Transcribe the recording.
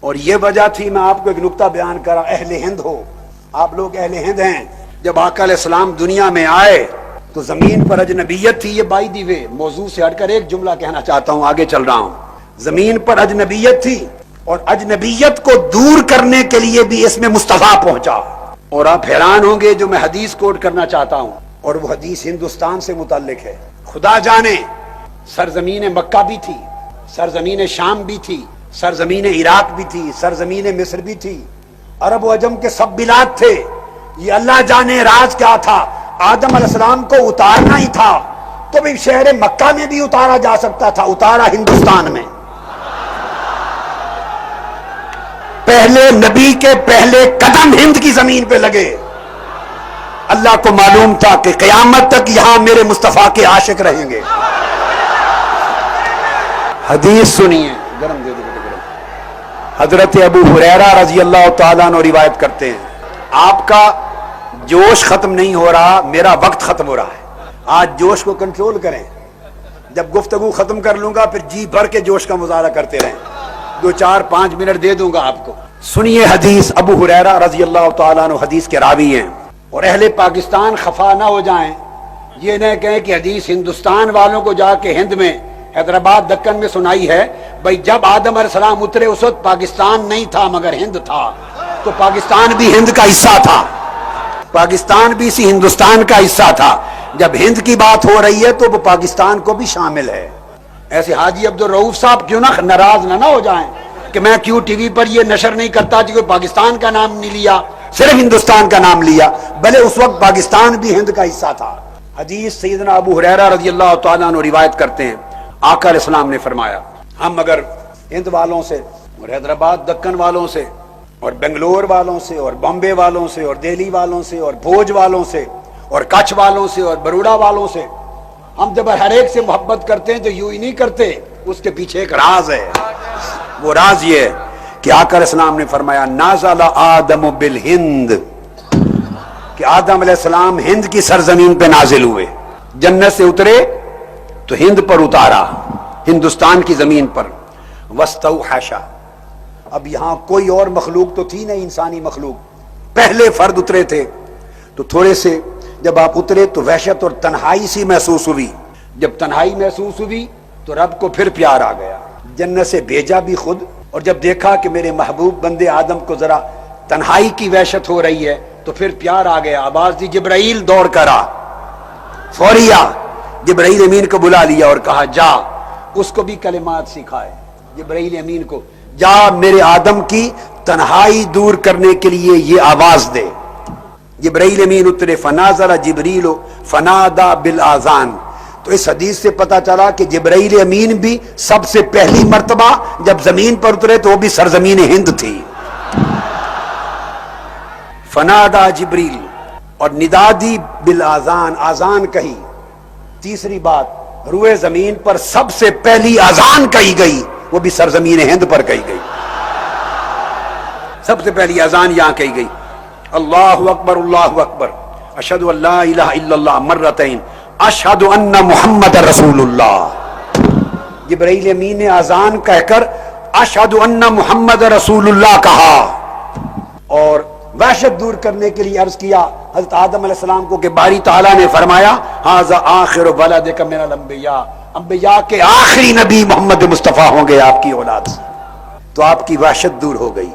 اور یہ وجہ تھی، میں آپ کو ایک نقطہ بیان کرا، اہل ہند ہو، آپ لوگ اہل ہند ہیں، جب آقا علیہ السلام دنیا میں آئے تو زمین پر اجنبیت تھی. یہ بائی دی وے موضوع سے ہٹ کر ایک جملہ کہنا چاہتا ہوں، آگے چل رہا ہوں. زمین پر اجنبیت تھی، اور اجنبیت کو دور کرنے کے لیے بھی اس میں مصطفیٰ پہنچا. اور آپ حیران ہوں گے جو میں حدیث کوٹ کرنا چاہتا ہوں، اور وہ حدیث ہندوستان سے متعلق ہے. خدا جانے سرزمین مکہ بھی تھی، سرزمین شام بھی تھی، سرزمین عراق بھی تھی، سرزمین مصر بھی تھی، عرب و عجم کے سب بلاد تھے. یہ اللہ جانے راز کیا تھا. آدم علیہ السلام کو اتارنا ہی تھا تو بھی شہر مکہ میں بھی اتارا جا سکتا تھا، اتارا ہندوستان میں. پہلے نبی کے پہلے قدم ہند کی زمین پہ لگے. اللہ کو معلوم تھا کہ قیامت تک یہاں میرے مصطفیٰ کے عاشق رہیں گے. حدیث سنیے، گرم دے دو گرم. حضرت ابو ہریرہ رضی اللہ تعالیٰ عنہ روایت کرتے ہیں، آپ کا جوش ختم نہیں ہو رہا، میرا وقت ختم ہو رہا ہے. آج جوش کو کنٹرول کریں. جب گفتگو ختم کر لوں گا پھر جی بھر کے جوش کا مظاہرہ کرتے رہیں. 2-4-5 منٹ دے دوں گا آپ کو. سنیے حدیث. ابو ہریرہ رضی اللہ تعالیٰ عنہ حدیث کے راوی ہیں. اور اہل پاکستان خفا نہ ہو جائیں، یہ نہ کہیں کہ حدیث ہندوستان والوں کو جا کے ہند میں حیدرآباد دکن میں سنائی ہے. بھائی جب آدم علیہ السلام اترے اس وقت پاکستان نہیں تھا مگر ہند تھا، تو پاکستان بھی ہند کا حصہ تھا، پاکستان بھی اسی ہندوستان کا حصہ تھا. جب ہند کی بات ہو رہی ہے تو وہ پاکستان کو بھی شامل ہے. ایسے حاجی عبدالرؤوف صاحب کیوں نہ ناراض نہ ہو جائیں کہ میں کیوں ٹی وی پر یہ نشر نہیں کرتا کہ پاکستان کا نام نہیں لیا، صرف ہندوستان کا نام لیا، بھلے اس وقت پاکستان بھی ہند کا حصہ تھا. حدیث سیدنا ابو ہریرہ رضی اللہ تعالیٰ عنہ روایت کرتے ہیں، آقا علیہ السلام نے فرمایا، ہم اگر ہند والوں سے اور حیدرآباد دکن والوں سے اور بنگلور والوں سے اور بامبے والوں سے اور دہلی والوں سے اور بھوج والوں سے اور کچھ والوں سے اور بروڑا والوں سے ہم جب ہر ایک سے محبت کرتے ہیں تو یوں ہی نہیں کرتے، اس کے پیچھے ایک راز ہے. وہ راز یہ ہے کہ آقا علیہ السلام نے فرمایا، نازل آدم بالہند، کہ آدم علیہ السلام ہند کی سرزمین پہ نازل ہوئے. جنت سے اترے تو ہند پر اتارا، ہندوستان کی زمین پر. واستوحش، اب یہاں کوئی اور مخلوق تو تھی نہیں، انسانی مخلوق. پہلے فرد اترے تھے تو تھوڑے سے جب آپ اترے تو وحشت اور تنہائی سی محسوس ہوئی. جب تنہائی محسوس ہوئی تو رب کو پھر پیار آ گیا. جنت سے بھیجا بھی خود، اور جب دیکھا کہ میرے محبوب بندے آدم کو ذرا تنہائی کی وحشت ہو رہی ہے تو پھر پیار آ گیا. آواز دی، جبرائیل دوڑ کر آ، فوری آ. جبرائیل امین کو بلا لیا اور کہا جا، اس کو بھی کلمات سکھائے. جبرائیل امین کو، جا میرے آدم کی تنہائی دور کرنے کے لیے یہ آواز دے. جبرائیل امین اترے، فنازل جبریل فنادا بالاذان. تو اس حدیث سے پتا چلا کہ جبرائیل امین بھی سب سے پہلی مرتبہ جب زمین پر اترے تو وہ بھی سرزمین ہند تھی. فنادا جبریل، اور ندا دی بالاذان، آذان کہی. تیسری بات، روئے زمین پر سب سے پہلی آذان کہی گئی، وہ بھی سرزمین ہند پر کہی گئی. سب سے پہلی آذان یہاں کہی گئی، اللہ اکبر اللہ اکبر، اشہد ان لا الہ الا اللہ مرتین، اشہد ان محمد رسول اللہ. جبرائیل امین نے آذان کہہ کر اشہد ان محمد رسول اللہ کہا، اور وحشت دور کرنے کے لیے عرض کیا حضرت آدم علیہ السلام کو کہ باری تعالیٰ نے فرمایا، ھذا آخر ولدک من الانبیاء، انبیاء کے آخری نبی محمد مصطفیٰ ہوں گے آپ کی اولاد سے. تو آپ کی وحشت دور ہو گئی.